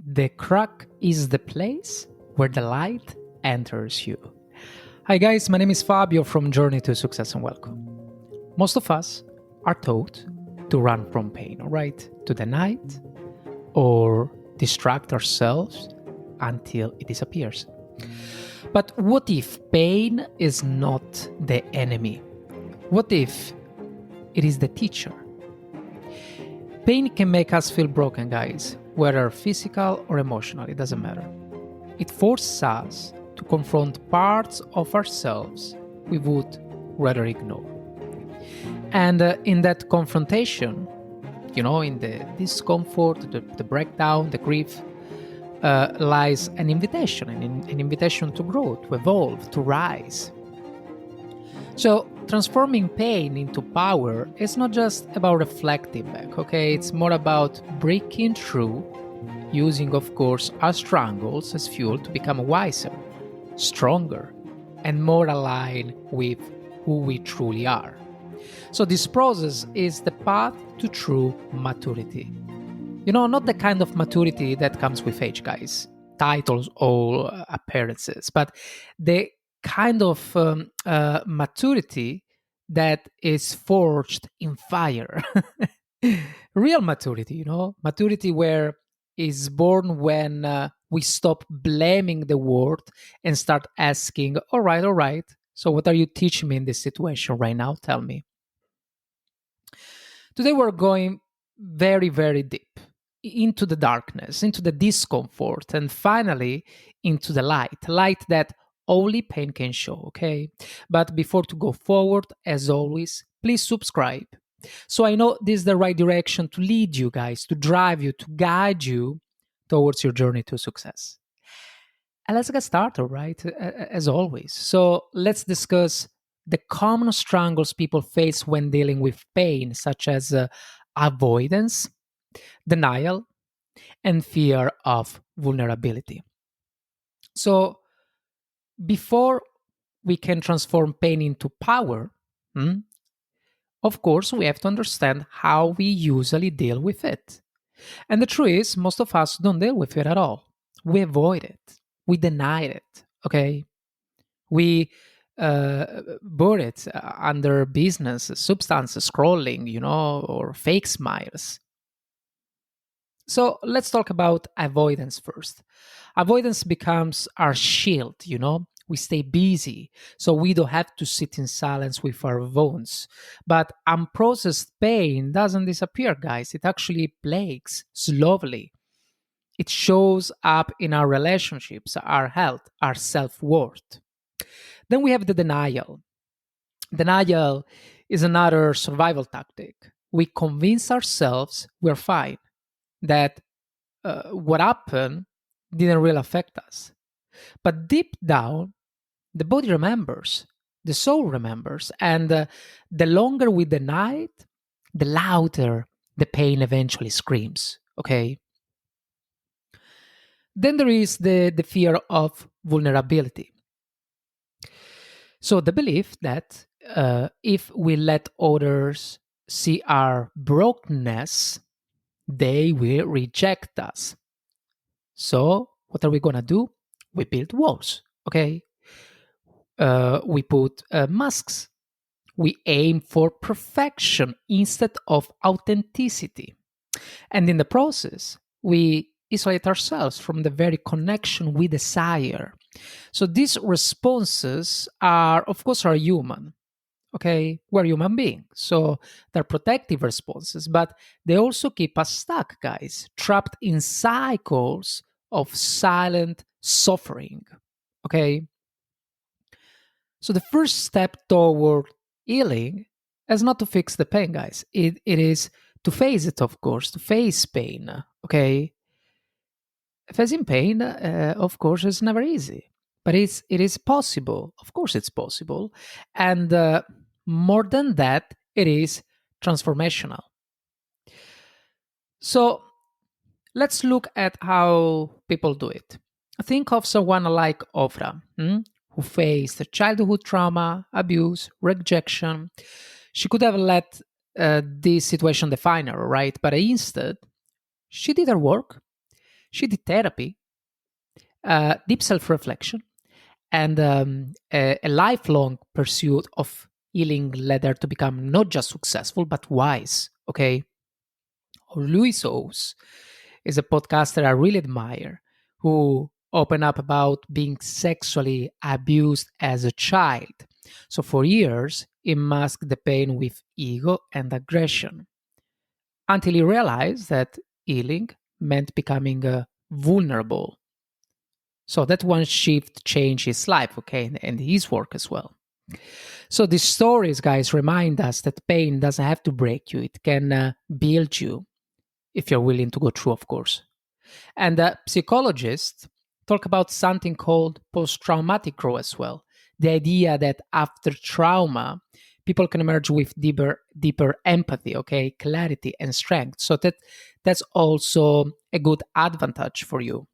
The crack is the place where the light enters you. Hi, guys, my name is Fabio from Journey to Success and welcome. Most of us are taught to run from pain, all right? To deny it or distract ourselves until it disappears. But what if pain is not the enemy? What if it is the teacher? Pain can make us feel broken, guys, whether physical or emotional, it doesn't matter. It forces us to confront parts of ourselves we would rather ignore. And in that confrontation, in the discomfort, the breakdown, the grief, lies an invitation, an invitation to grow, to evolve, to rise. So, transforming pain into power is not just about reflecting back, okay? It's more about breaking through, using, of course, our struggles as fuel to become wiser, stronger, and more aligned with who we truly are. So, this process is the path to true maturity. Not the kind of maturity that comes with age, guys, titles or appearances, but the kind of maturity that is forged in fire. Real maturity, maturity where is born when we stop blaming the world and start asking, all right, so what are you teaching me in this situation right now? Tell me. Today we're going very, very deep into the darkness, into the discomfort, and finally into the light that only pain can show, okay? But before to go forward, as always, please subscribe. So I know this is the right direction to lead you guys, to drive you, to guide you towards your journey to success. And let's get started, right? As always. So let's discuss the common struggles people face when dealing with pain, such as avoidance, denial, and fear of vulnerability. So, before we can transform pain into power, of course, we have to understand how we usually deal with it. And the truth is, most of us don't deal with it at all. We avoid it, we deny it, okay? We bury it under business, substance, scrolling, or fake smiles. So let's talk about avoidance first. Avoidance becomes our shield. We stay busy so we don't have to sit in silence with our wounds. But unprocessed pain doesn't disappear, guys. It actually plagues slowly. It shows up in our relationships, our health, our self worth. Then we have the denial. Denial is another survival tactic. We convince ourselves we're fine, that what happened didn't really affect us. But deep down, the body remembers, the soul remembers, and the longer we deny it, the louder the pain eventually screams. Okay. Then there is the fear of vulnerability. So the belief that if we let others see our brokenness, they will reject us. So what are we gonna do? We build walls. Okay. We put masks. We aim for perfection instead of authenticity. And in the process, we isolate ourselves from the very connection we desire. So these responses are, of course, are human. Okay, we're human beings. So they're protective responses, but they also keep us stuck, guys, trapped in cycles of silent suffering. Okay. So the first step toward healing is not to fix the pain, guys. It is to face it, of course, to face pain. Okay. Facing pain, of course, is never easy, but it is possible. Of course, it's possible, and more than that, it is transformational. So let's look at how people do it. Think of someone like Ofra, who faced childhood trauma, abuse, rejection. She could have let this situation define her, right? But instead, she did her work. She did therapy, deep self reflection, and a lifelong pursuit of healing led her to become not just successful, but wise. Okay. Louis Owes is a podcaster I really admire who opened up about being sexually abused as a child. So for years, he masked the pain with ego and aggression until he realized that healing meant becoming vulnerable. So that one shift changed his life, okay, and his work as well. So these stories, guys, remind us that pain doesn't have to break you; it can build you if you're willing to go through, of course. And psychologists talk about something called post-traumatic growth as well. The idea that after trauma, people can emerge with deeper empathy, okay, clarity and strength. So that's also a good advantage for you.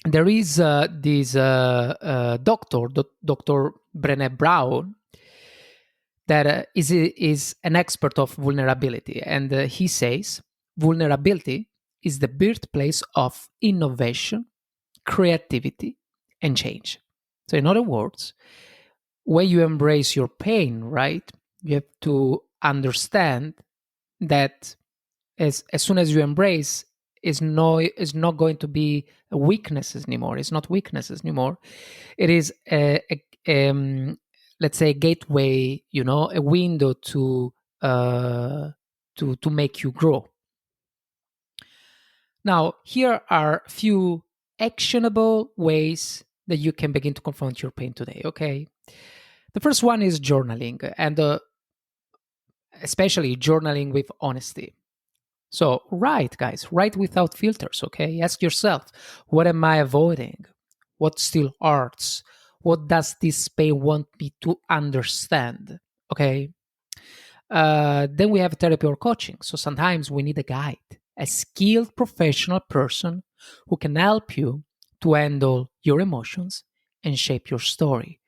There is this Dr. Brené Brown, that is an expert of vulnerability. And he says vulnerability is the birthplace of innovation, creativity, and change. So, in other words, when you embrace your pain, right, you have to understand that as soon as you embrace, is not going to be weaknesses anymore. It's not weaknesses anymore. It is let's say a gateway, a window uh, to make you grow. Now, here are a few actionable ways that you can begin to confront your pain today. Okay, the first one is journaling, and especially journaling with honesty. So, write, guys, write without filters, okay? Ask yourself, what am I avoiding? What still hurts? What does this pain want me to understand? Okay. Then we have therapy or coaching. So sometimes we need a guide, a skilled professional person who can help you to handle your emotions and shape your story.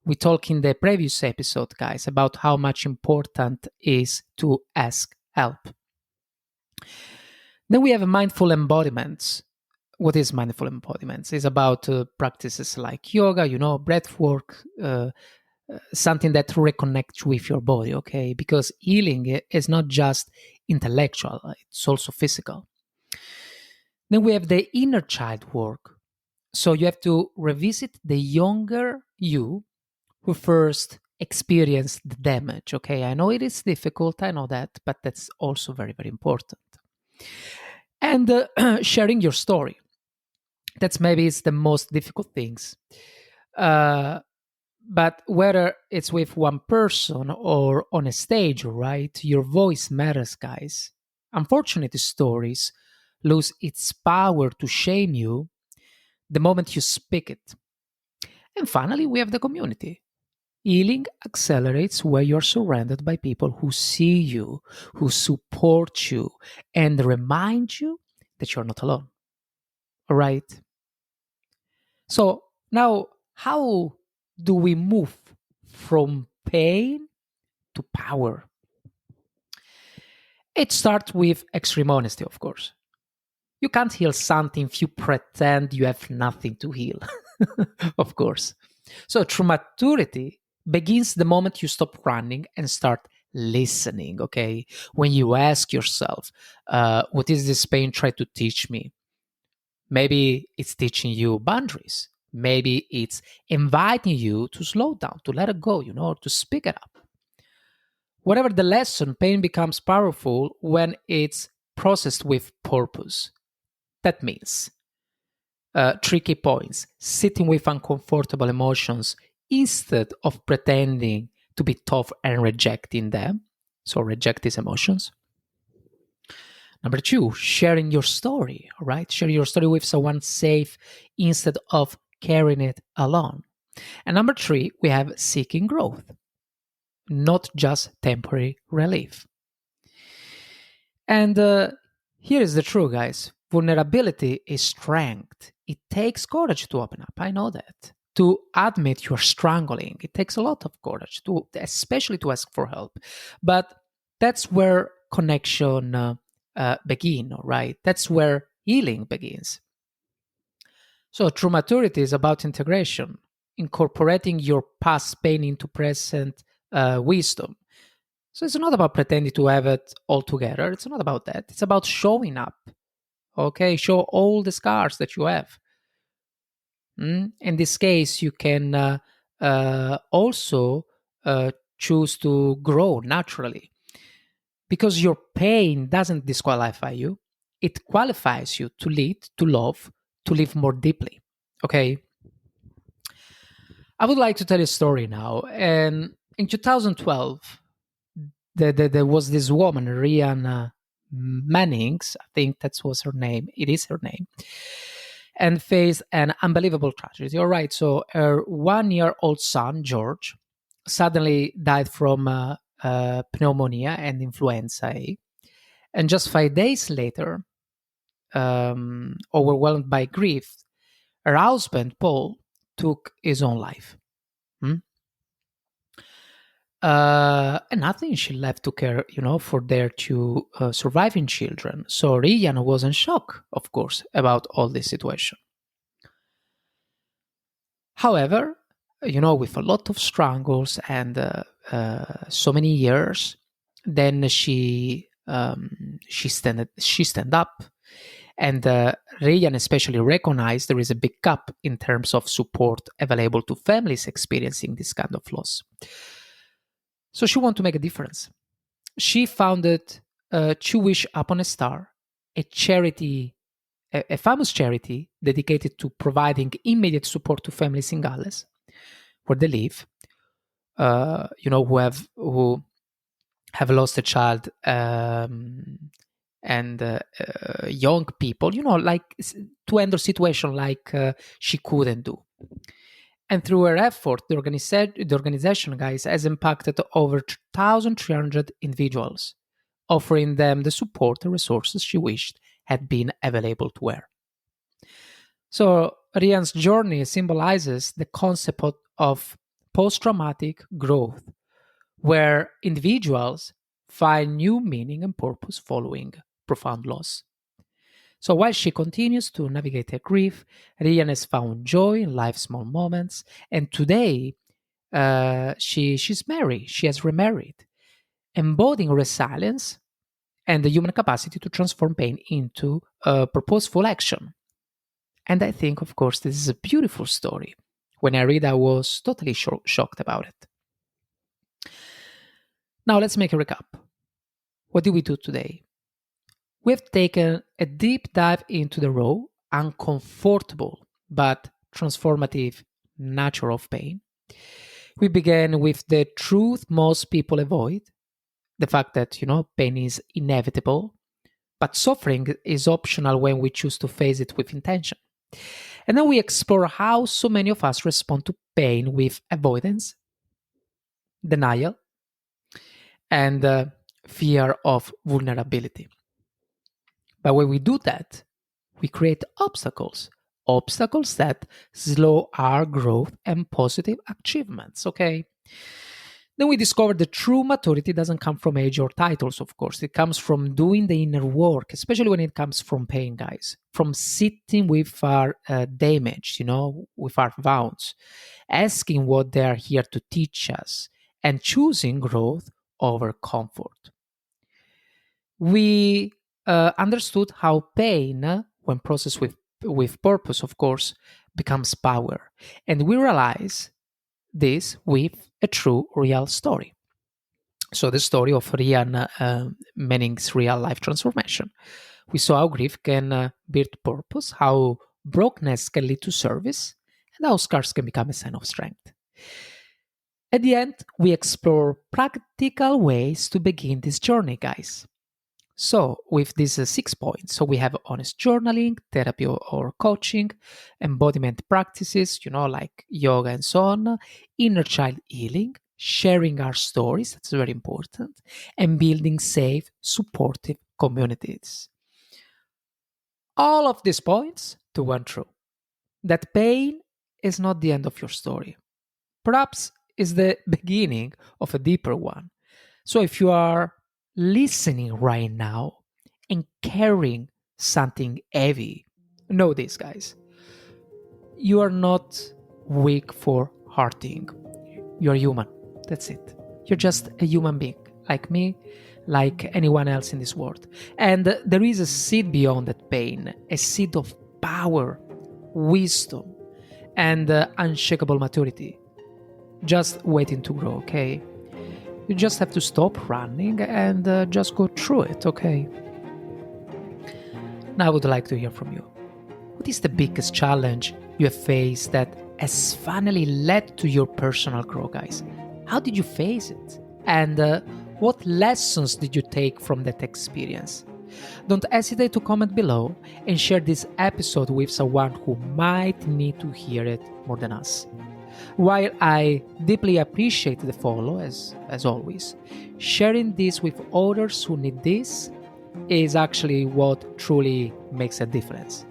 We talked in the previous episode, guys, about how much important is to ask help. Then we have mindful embodiments. What is mindful embodiments? It's about practices like yoga, breath work, something that reconnects with your body, okay? Because healing is not just intellectual, it's also physical. Then we have the inner child work. So you have to revisit the younger you who first experienced the damage, okay? I know it is difficult, I know that, but that's also very, very important. And sharing your story. That's maybe it's the most difficult things. Uh, but whether it's with one person or on a stage, right, your voice matters, guys. Unfortunately, stories lose its power to shame you the moment you speak it. And finally, we have the community. Healing accelerates where you're surrounded by people who see you, who support you, and remind you that you're not alone. All right. So now, how do we move from pain to power? It starts with extreme honesty, of course. You can't heal something if you pretend you have nothing to heal, of course. So true maturity begins the moment you stop running and start listening, okay? When you ask yourself, what is this pain trying to teach me? Maybe it's teaching you boundaries. Maybe it's inviting you to slow down, to let it go, to speak it up. Whatever the lesson, pain becomes powerful when it's processed with purpose. That means tricky points, sitting with uncomfortable emotions instead of pretending to be tough and rejecting them. So, reject these emotions. Number two, sharing your story, all right? Share your story with someone safe instead of carrying it alone. And number three, we have seeking growth, not just temporary relief. And here is the truth, guys. Vulnerability is strength. It takes courage to open up. I know that. To admit you're struggling, it takes a lot of courage, especially to ask for help. But that's where connection begin, right? That's where healing begins. So true maturity is about integration, incorporating your past pain into present wisdom. So it's not about pretending to have it all together. It's not about that. It's about showing up. Okay, show all the scars that you have. In this case, you can also choose to grow naturally because your pain doesn't disqualify you. It qualifies you to lead, to love, to live more deeply. Okay, I would like to tell you a story now. And in 2012, there was this woman, Rihanna Mannings, I think that was her name. It is her name, and faced an unbelievable tragedy. All right, so her 1 year old son, George, suddenly died from pneumonia and influenza A. And just 5 days later, overwhelmed by grief, her husband, Paul, took his own life. Hmm? And nothing she left to care, for their two surviving children. So Rian was in shock, of course, about all this situation. However, with a lot of struggles and so many years, then she stand up, and Rian especially recognized there is a big gap in terms of support available to families experiencing this kind of loss. So she wanted to make a difference. She founded To Wish Upon a Star, a charity, a famous charity dedicated to providing immediate support to families in Galles, where they live, who have lost a child, and young people, like to handle situation like she couldn't do. And through her effort, the organization, guys, has impacted over 2,300 individuals, offering them the support and resources she wished had been available to her. So Rian's journey symbolizes the concept of post-traumatic growth, where individuals find new meaning and purpose following profound loss. So while she continues to navigate her grief, Rian has found joy in life's small moments, and today she's married. She has remarried, embodying resilience and the human capacity to transform pain into purposeful action. And I think, of course, this is a beautiful story. When I read, I was totally shocked about it. Now let's make a recap. What did we do today? We've taken a deep dive into the raw, uncomfortable, but transformative nature of pain. We began with the truth most people avoid, the fact that, pain is inevitable, but suffering is optional when we choose to face it with intention. And then we explore how so many of us respond to pain with avoidance, denial, and fear of vulnerability. But when we do that, we create obstacles that slow our growth and positive achievements, okay? Then we discover the true maturity doesn't come from age or titles, of course. It comes from doing the inner work, especially when it comes from pain, guys. From sitting with our damage, with our wounds, asking what they are here to teach us, and choosing growth over comfort. We understood how pain, when processed with purpose, of course, becomes power. And we realize this with a true, real story. So, the story of Rian Manning's real life transformation. We saw how grief can build purpose, how brokenness can lead to service, and how scars can become a sign of strength. At the end, we explore practical ways to begin this journey, guys. So, with these 6 points, so we have honest journaling, therapy or coaching, embodiment practices, like yoga and so on, inner child healing, sharing our stories, that's very important, and building safe, supportive communities. All of these points to one truth, that pain is not the end of your story. Perhaps is the beginning of a deeper one. So if you are listening right now and carrying something heavy. Know this, guys. You are not weak for hurting. You're human. That's it. You're just a human being, like me, like anyone else in this world. And there is a seed beyond that pain, a seed of power, wisdom, and unshakable maturity, just waiting to grow, okay? You just have to stop running and just go through it, okay? Now I would like to hear from you. What is the biggest challenge you have faced that has finally led to your personal growth, guys? How did you face it? And what lessons did you take from that experience? Don't hesitate to comment below and share this episode with someone who might need to hear it more than us. While I deeply appreciate the follow, as always, sharing this with others who need this is actually what truly makes a difference.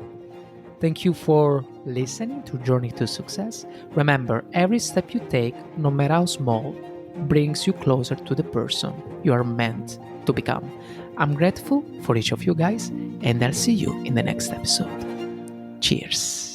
Thank you for listening to Journey to Success. Remember, every step you take, no matter how small, brings you closer to the person you are meant to become. I'm grateful for each of you guys, and I'll see you in the next episode. Cheers.